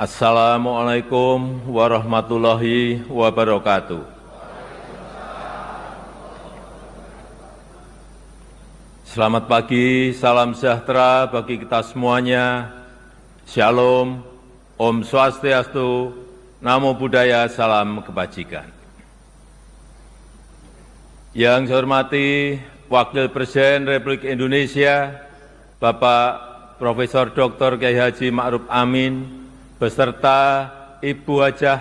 Assalamualaikum warahmatullahi wabarakatuh. Selamat pagi, salam sejahtera bagi kita semuanya. Shalom, Om Swastiastu, Namo Buddhaya, salam kebajikan. Yang saya hormati Wakil Presiden Republik Indonesia, Bapak Profesor Dr. Kiai Haji Ma'ruf Amin, beserta Ibu Hajah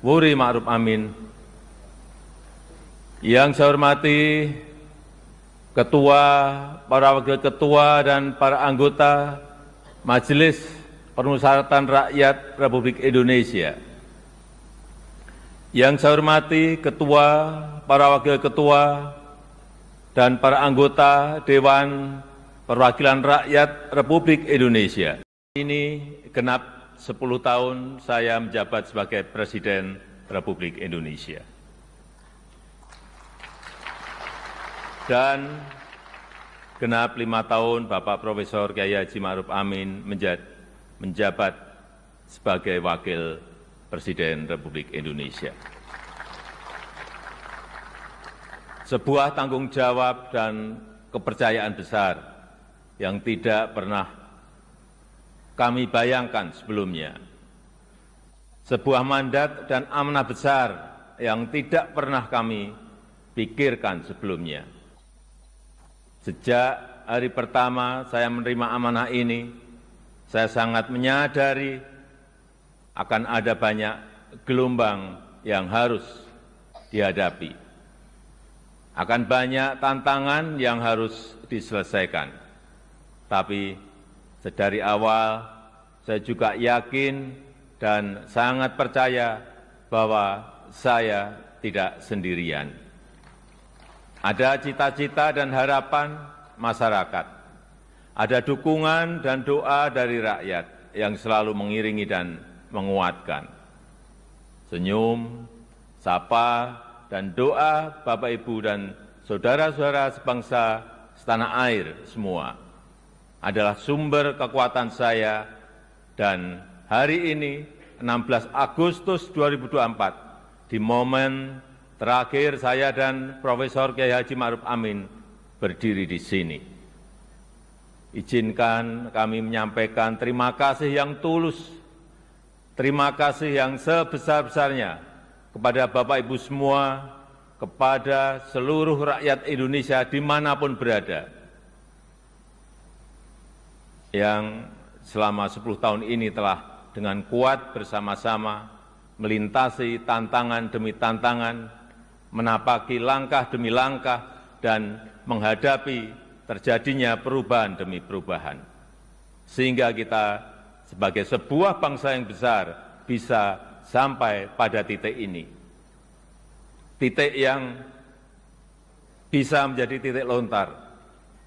Wuri Ma'ruf Amin. Yang saya hormati Ketua, para Wakil Ketua, dan para anggota Majelis Permusyawaratan Rakyat Republik Indonesia. Yang saya hormati Ketua, para Wakil Ketua, dan para anggota Dewan Perwakilan Rakyat Republik Indonesia. Ini genap 10 tahun saya menjabat sebagai Presiden Republik Indonesia. Dan genap 5 tahun Bapak Profesor Kiai Haji Ma'ruf Amin menjabat sebagai Wakil Presiden Republik Indonesia. Sebuah tanggung jawab dan kepercayaan besar yang tidak pernah kami bayangkan sebelumnya. Sebuah mandat dan amanah besar yang tidak pernah kami pikirkan sebelumnya. Sejak hari pertama saya menerima amanah ini, saya sangat menyadari akan ada banyak gelombang yang harus dihadapi. Akan banyak tantangan yang harus diselesaikan. Tapi sedari awal saya juga yakin dan sangat percaya bahwa saya tidak sendirian. Ada cita-cita dan harapan masyarakat. Ada dukungan dan doa dari rakyat yang selalu mengiringi dan menguatkan. Senyum, sapa, dan doa Bapak, Ibu, dan saudara-saudara sebangsa setanah air semua adalah sumber kekuatan saya, dan hari ini 16 Agustus 2024 di momen terakhir saya dan Profesor Kiai Haji Ma'ruf Amin berdiri di sini. Izinkan kami menyampaikan terima kasih yang tulus, terima kasih yang sebesar-besarnya kepada Bapak Ibu semua, kepada seluruh rakyat Indonesia dimanapun berada, yang selama 10 tahun ini telah dengan kuat bersama-sama melintasi tantangan demi tantangan, menapaki langkah demi langkah, dan menghadapi terjadinya perubahan demi perubahan. Sehingga kita sebagai sebuah bangsa yang besar bisa sampai pada titik ini. Titik yang bisa menjadi titik lontar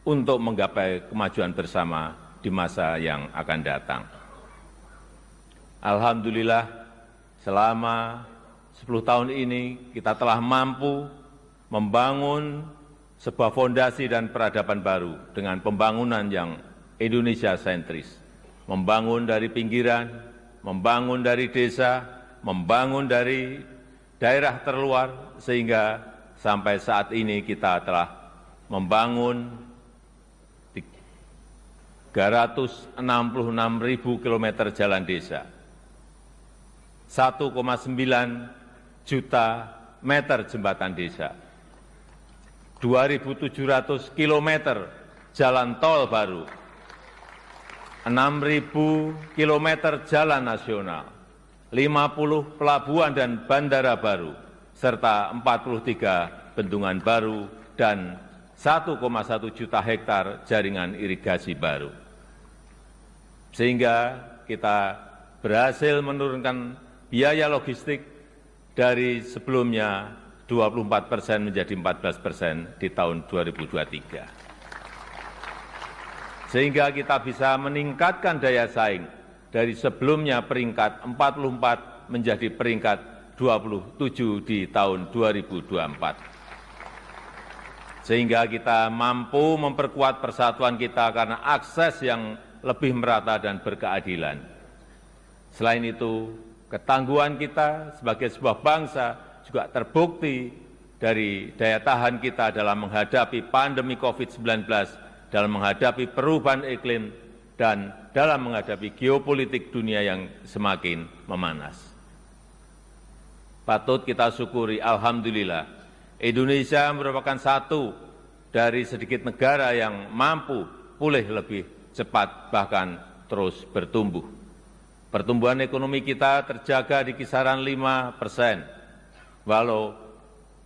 untuk menggapai kemajuan bersama di masa yang akan datang. Alhamdulillah, selama 10 tahun ini kita telah mampu membangun sebuah fondasi dan peradaban baru dengan pembangunan yang Indonesia sentris. Membangun dari pinggiran, membangun dari desa, membangun dari daerah terluar, sehingga sampai saat ini kita telah membangun 366.000 kilometer jalan desa, 1,9 juta meter jembatan desa, 2.700 kilometer jalan tol baru, 6.000 kilometer jalan nasional, 50 pelabuhan dan bandara baru, serta 43 bendungan baru dan 1,1 juta hektar jaringan irigasi baru. Sehingga kita berhasil menurunkan biaya logistik dari sebelumnya 24% menjadi 14% di tahun 2023. Sehingga kita bisa meningkatkan daya saing dari sebelumnya peringkat 44 menjadi peringkat 27 di tahun 2024. Sehingga kita mampu memperkuat persatuan kita karena akses yang lebih merata dan berkeadilan. Selain itu, ketangguhan kita sebagai sebuah bangsa juga terbukti dari daya tahan kita dalam menghadapi pandemi COVID-19, dalam menghadapi perubahan iklim, dan dalam menghadapi geopolitik dunia yang semakin memanas. Patut kita syukuri, alhamdulillah, Indonesia merupakan satu dari sedikit negara yang mampu pulih lebih cepat, bahkan terus bertumbuh. Pertumbuhan ekonomi kita terjaga di kisaran 5%, walau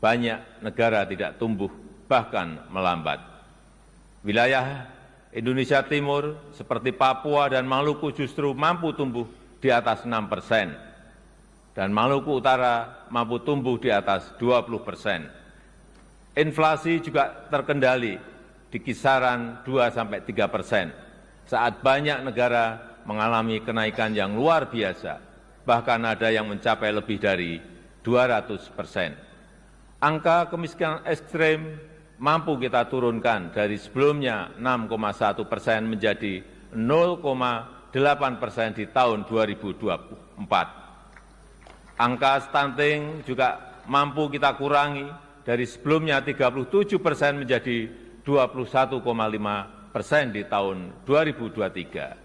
banyak negara tidak tumbuh, bahkan melambat. Wilayah Indonesia Timur seperti Papua dan Maluku justru mampu tumbuh di atas 6%, dan Maluku Utara mampu tumbuh di atas 20%. Inflasi juga terkendali di kisaran 2–3%, saat banyak negara mengalami kenaikan yang luar biasa, bahkan ada yang mencapai lebih dari 200%. Angka kemiskinan ekstrem mampu kita turunkan dari sebelumnya 6,1% menjadi 0,8% di tahun 2024. Angka stunting juga mampu kita kurangi dari sebelumnya 37% menjadi 21,5% di tahun 2023.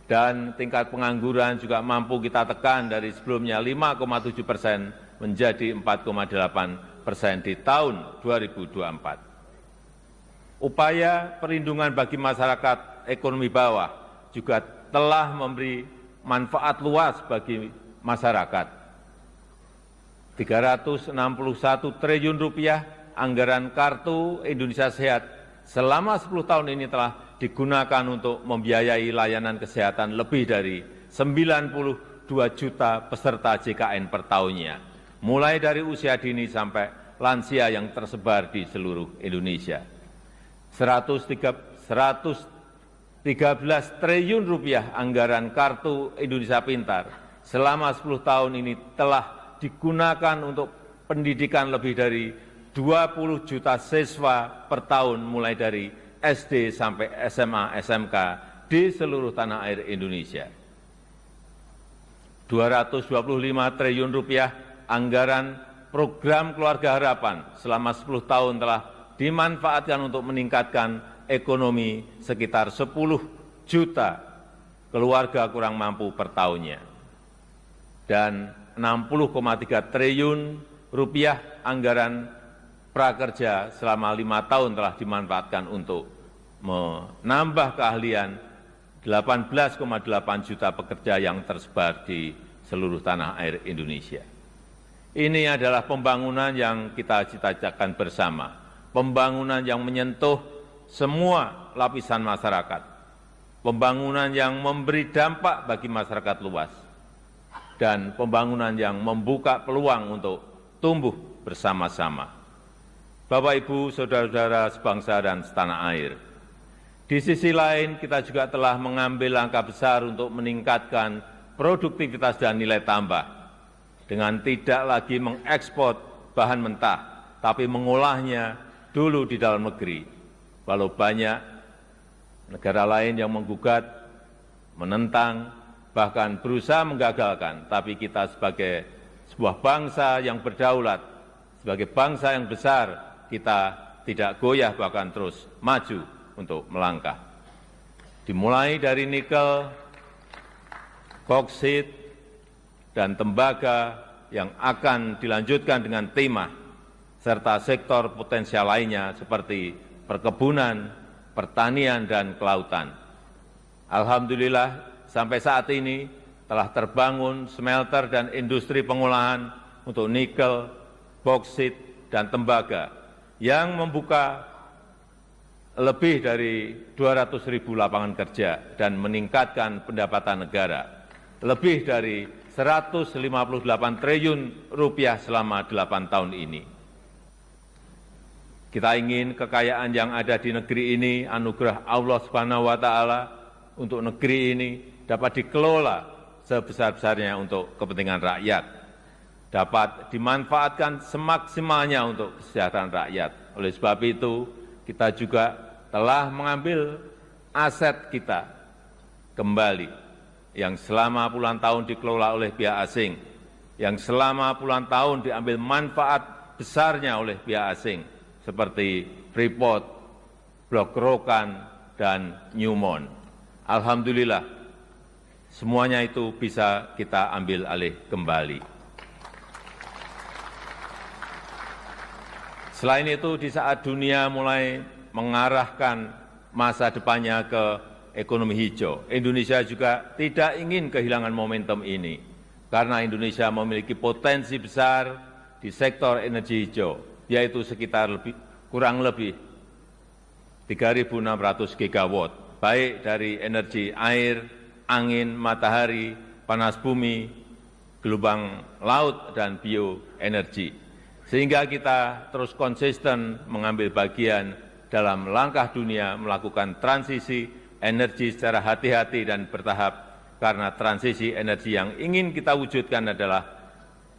Dan tingkat pengangguran juga mampu kita tekan dari sebelumnya 5,7% menjadi 4,8% di tahun 2024. Upaya perlindungan bagi masyarakat ekonomi bawah juga telah memberi manfaat luas bagi masyarakat. 361 triliun rupiah anggaran Kartu Indonesia Sehat selama 10 tahun ini telah digunakan untuk membiayai layanan kesehatan lebih dari 92 juta peserta JKN per tahunnya, mulai dari usia dini sampai lansia yang tersebar di seluruh Indonesia. 113 triliun rupiah anggaran Kartu Indonesia Pintar selama 10 tahun ini telah digunakan untuk pendidikan lebih dari 20 juta siswa per tahun mulai dari SD sampai SMA, SMK di seluruh tanah air Indonesia. 225 triliun rupiah anggaran program Keluarga Harapan selama 10 tahun telah dimanfaatkan untuk meningkatkan ekonomi sekitar 10 juta keluarga kurang mampu per tahunnya. Dan 60,3 triliun rupiah anggaran prakerja selama 5 tahun telah dimanfaatkan untuk menambah keahlian 18,8 juta pekerja yang tersebar di seluruh tanah air Indonesia. Ini adalah pembangunan yang kita cita-citakan bersama, pembangunan yang menyentuh semua lapisan masyarakat, pembangunan yang memberi dampak bagi masyarakat luas, dan pembangunan yang membuka peluang untuk tumbuh bersama-sama. Bapak, Ibu, saudara-saudara sebangsa dan setanah air, di sisi lain kita juga telah mengambil langkah besar untuk meningkatkan produktivitas dan nilai tambah dengan tidak lagi mengekspor bahan mentah, tapi mengolahnya dulu di dalam negeri. Walau banyak negara lain yang menggugat, menentang, bahkan berusaha menggagalkan, tapi kita sebagai sebuah bangsa yang berdaulat, sebagai bangsa yang besar, kita tidak goyah, bahkan terus maju untuk melangkah. Dimulai dari nikel, boksit, dan tembaga yang akan dilanjutkan dengan timah, serta sektor potensial lainnya seperti perkebunan, pertanian, dan kelautan. Alhamdulillah, sampai saat ini telah terbangun smelter dan industri pengolahan untuk nikel, boksit, dan tembaga yang membuka lebih dari 200.000 lapangan kerja dan meningkatkan pendapatan negara lebih dari 158 triliun rupiah selama 8 tahun ini. Kita ingin kekayaan yang ada di negeri ini, anugerah Allah Subhanahu wa Ta'ala untuk negeri ini dapat dikelola sebesar-besarnya untuk kepentingan rakyat, dapat dimanfaatkan semaksimalnya untuk kesejahteraan rakyat. Oleh sebab itu, kita juga telah mengambil aset kita kembali yang selama puluhan tahun dikelola oleh pihak asing, yang selama puluhan tahun diambil manfaat besarnya oleh pihak asing, seperti Freeport, Blok Rokan, dan Newmont. Alhamdulillah, semuanya itu bisa kita ambil alih kembali. Selain itu, di saat dunia mulai mengarahkan masa depannya ke ekonomi hijau, Indonesia juga tidak ingin kehilangan momentum ini, karena Indonesia memiliki potensi besar di sektor energi hijau, yaitu sekitar kurang lebih 3.600 gigawatt, baik dari energi air, angin, matahari, panas bumi, gelombang laut, dan bioenergi. Sehingga kita terus konsisten mengambil bagian dalam langkah dunia melakukan transisi energi secara hati-hati dan bertahap, karena transisi energi yang ingin kita wujudkan adalah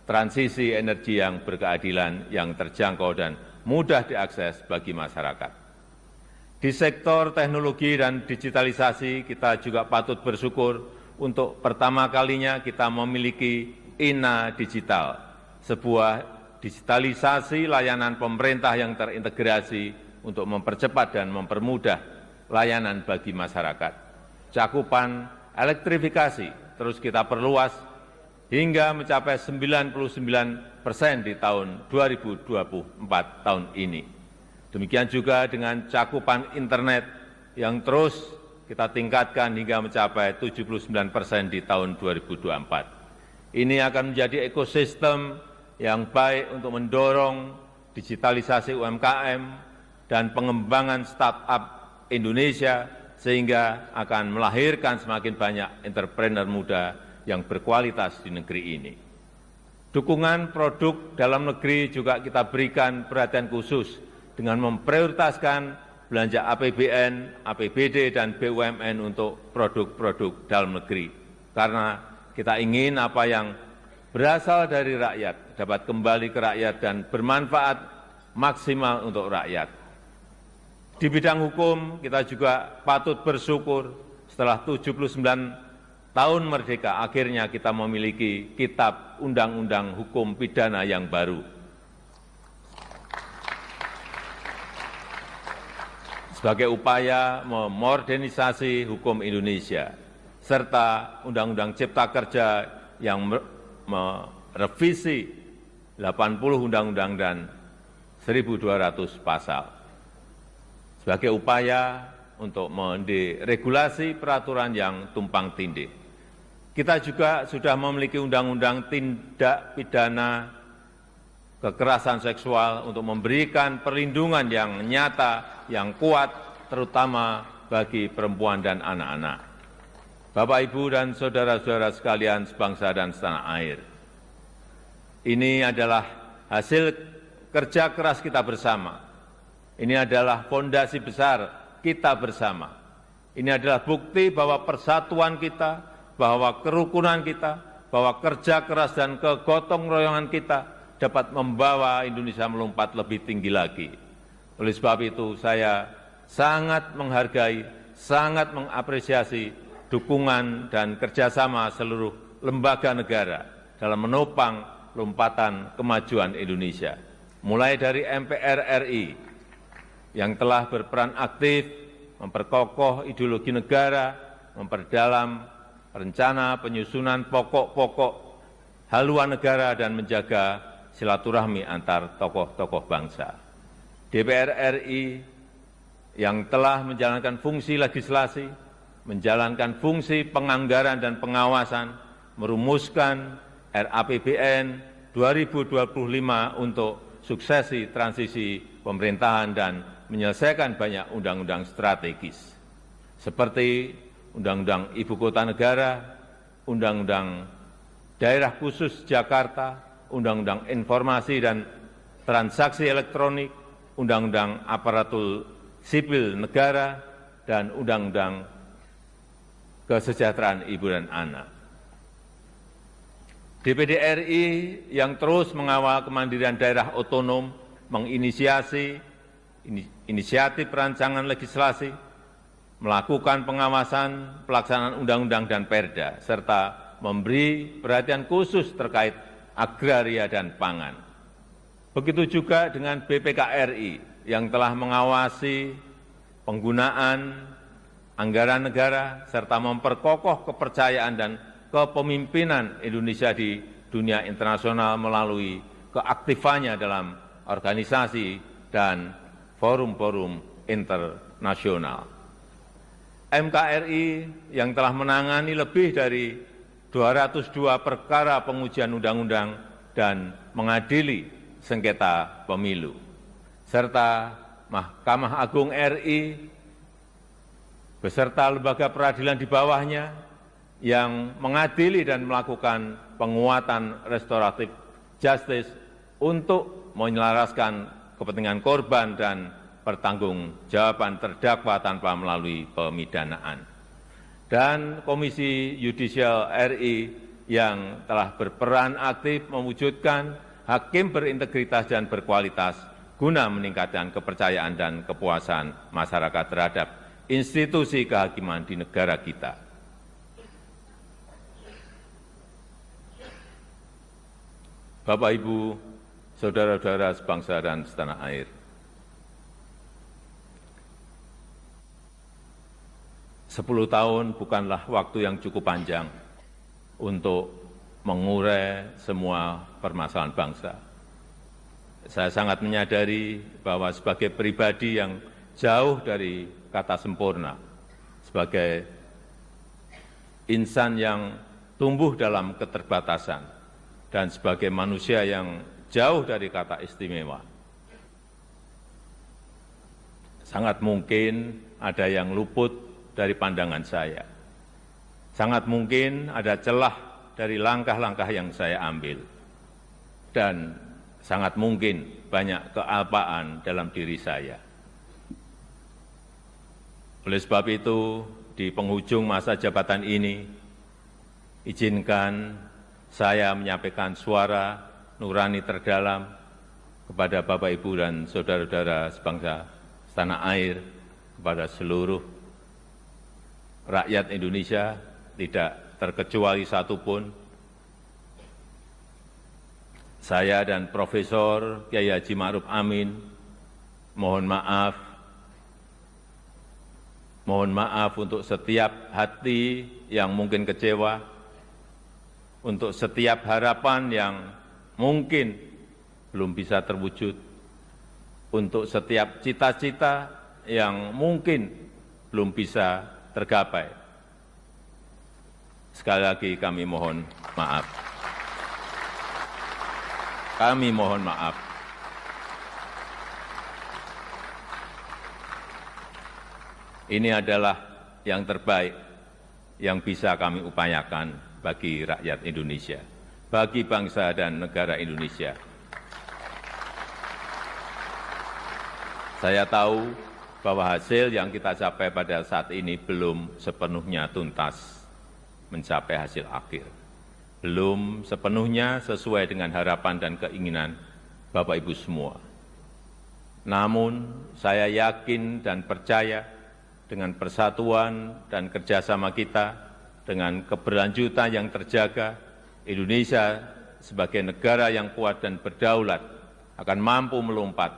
transisi energi yang berkeadilan, yang terjangkau dan mudah diakses bagi masyarakat. Di sektor teknologi dan digitalisasi, kita juga patut bersyukur untuk pertama kalinya kita memiliki INA Digital, sebuah digitalisasi layanan pemerintah yang terintegrasi untuk mempercepat dan mempermudah layanan bagi masyarakat. Cakupan elektrifikasi terus kita perluas hingga mencapai 99% di tahun 2024 tahun ini. Demikian juga dengan cakupan internet yang terus kita tingkatkan hingga mencapai 79% di tahun 2024. Ini akan menjadi ekosistem yang baik untuk mendorong digitalisasi UMKM dan pengembangan startup Indonesia, sehingga akan melahirkan semakin banyak entrepreneur muda yang berkualitas di negeri ini. Dukungan produk dalam negeri juga kita berikan perhatian khusus dengan memprioritaskan belanja APBN, APBD, dan BUMN untuk produk-produk dalam negeri. Karena kita ingin apa yang berasal dari rakyat dapat kembali ke rakyat dan bermanfaat maksimal untuk rakyat. Di bidang hukum, kita juga patut bersyukur setelah 79 tahun merdeka, akhirnya kita memiliki Kitab Undang-Undang Hukum Pidana yang baru. Sebagai upaya memodernisasi hukum Indonesia, serta Undang-Undang Cipta Kerja yang merevisi 80 undang-undang dan 1.200 pasal. Sebagai upaya untuk menderegulasi peraturan yang tumpang tindih. Kita juga sudah memiliki undang-undang tindak pidana kekerasan seksual untuk memberikan perlindungan yang nyata, yang kuat, terutama bagi perempuan dan anak-anak. Bapak, Ibu, dan saudara-saudara sekalian sebangsa dan setanah air, ini adalah hasil kerja keras kita bersama. Ini adalah fondasi besar kita bersama. Ini adalah bukti bahwa persatuan kita, bahwa kerukunan kita, bahwa kerja keras dan kegotong royongan kita dapat membawa Indonesia melompat lebih tinggi lagi. Oleh sebab itu, saya sangat menghargai, sangat mengapresiasi dukungan dan kerjasama seluruh lembaga negara dalam menopang lompatan kemajuan Indonesia. Mulai dari MPR RI yang telah berperan aktif memperkokoh ideologi negara, memperdalam rencana penyusunan pokok-pokok haluan negara dan menjaga silaturahmi antar tokoh-tokoh bangsa. DPR RI yang telah menjalankan fungsi legislasi, menjalankan fungsi penganggaran dan pengawasan, merumuskan RAPBN 2025 untuk suksesi transisi pemerintahan dan menyelesaikan banyak undang-undang strategis, seperti Undang-Undang Ibu Kota Negara, Undang-Undang Daerah Khusus Jakarta, Undang-Undang Informasi dan Transaksi Elektronik, Undang-Undang Aparatur Sipil Negara, dan Undang-Undang Kesejahteraan Ibu dan Anak. DPD RI yang terus mengawal kemandirian daerah otonom, menginisiasi inisiatif perancangan legislasi, melakukan pengawasan pelaksanaan undang-undang dan perda, serta memberi perhatian khusus terkait agraria dan pangan. Begitu juga dengan BPKRI yang telah mengawasi penggunaan anggaran negara serta memperkokoh kepercayaan dan kepemimpinan Indonesia di dunia internasional melalui keaktifannya dalam organisasi dan forum-forum internasional. MKRI yang telah menangani lebih dari 202 perkara pengujian undang-undang dan mengadili sengketa pemilu, serta Mahkamah Agung RI beserta lembaga peradilan di bawahnya yang mengadili dan melakukan penguatan restoratif justice untuk menyelaraskan kepentingan korban dan pertanggungjawaban terdakwa tanpa melalui pemidanaan. Dan Komisi Yudisial RI yang telah berperan aktif mewujudkan hakim berintegritas dan berkualitas guna meningkatkan kepercayaan dan kepuasan masyarakat terhadap institusi kehakiman di negara kita. Bapak, Ibu, saudara-saudara sebangsa dan setanah air, 10 tahun bukanlah waktu yang cukup panjang untuk mengurai semua permasalahan bangsa. Saya sangat menyadari bahwa sebagai pribadi yang jauh dari kata sempurna, sebagai insan yang tumbuh dalam keterbatasan, dan sebagai manusia yang jauh dari kata istimewa, sangat mungkin ada yang luput dari pandangan saya. Sangat mungkin ada celah dari langkah-langkah yang saya ambil. Dan sangat mungkin banyak kealpaan dalam diri saya. Oleh sebab itu, di penghujung masa jabatan ini, izinkan saya menyampaikan suara nurani terdalam kepada Bapak, Ibu, dan saudara-saudara sebangsa setanah air, kepada seluruh rakyat Indonesia, tidak terkecuali satupun. Saya dan Profesor Kiai Haji Ma'ruf Amin mohon maaf untuk setiap hati yang mungkin kecewa, untuk setiap harapan yang mungkin belum bisa terwujud, untuk setiap cita-cita yang mungkin belum bisa tergapai. Sekali lagi kami mohon maaf. Kami mohon maaf. Ini adalah yang terbaik yang bisa kami upayakan bagi rakyat Indonesia, bagi bangsa dan negara Indonesia. Saya tahu bahwa hasil yang kita capai pada saat ini belum sepenuhnya tuntas mencapai hasil akhir. Belum sepenuhnya sesuai dengan harapan dan keinginan Bapak Ibu semua. Namun saya yakin dan percaya dengan persatuan dan kerjasama kita, dengan keberlanjutan yang terjaga, Indonesia sebagai negara yang kuat dan berdaulat akan mampu melompat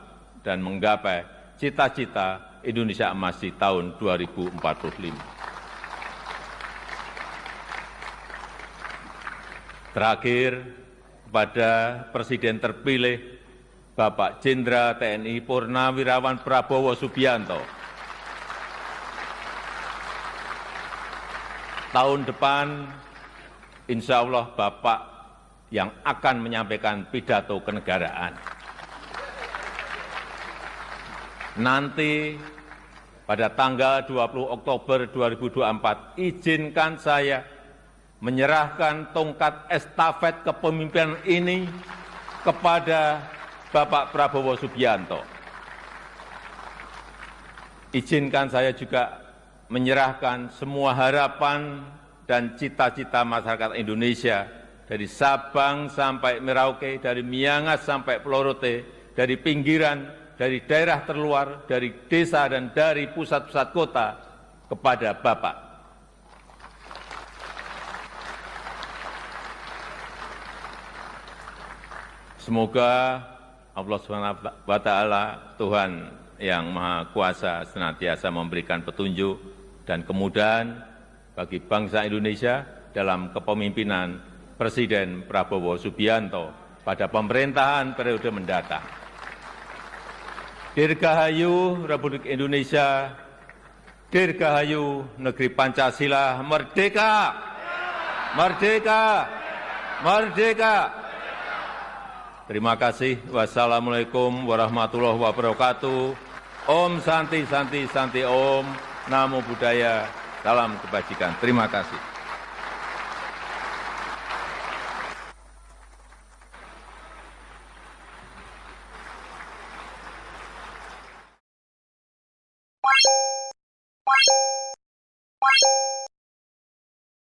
dan menggapai cita-cita Indonesia Emas di tahun 2045. Terakhir, kepada Presiden terpilih Bapak Jenderal TNI Purnawirawan Prabowo Subianto. Tahun depan, insya Allah Bapak yang akan menyampaikan pidato kenegaraan. Nanti pada tanggal 20 Oktober 2024, izinkan saya menyerahkan tongkat estafet kepemimpinan ini kepada Bapak Prabowo Subianto. Izinkan saya juga menyerahkan semua harapan dan cita-cita masyarakat Indonesia dari Sabang sampai Merauke, dari Miangas sampai Pelorote, dari pinggiran, dari daerah terluar, dari desa dan dari pusat-pusat kota kepada Bapak. Semoga Allah SWT, Tuhan yang Maha Kuasa, senantiasa memberikan petunjuk dan kemudahan bagi bangsa Indonesia dalam kepemimpinan Presiden Prabowo Subianto pada pemerintahan periode mendatang. Dirgahayu Republik Indonesia, Dirgahayu Negeri Pancasila, merdeka! Merdeka! Merdeka! Terima kasih. Wassalamualaikum warahmatullahi wabarakatuh. Om Santi Santi Santi Om. Namo Buddhaya. Salam kebajikan. Terima kasih.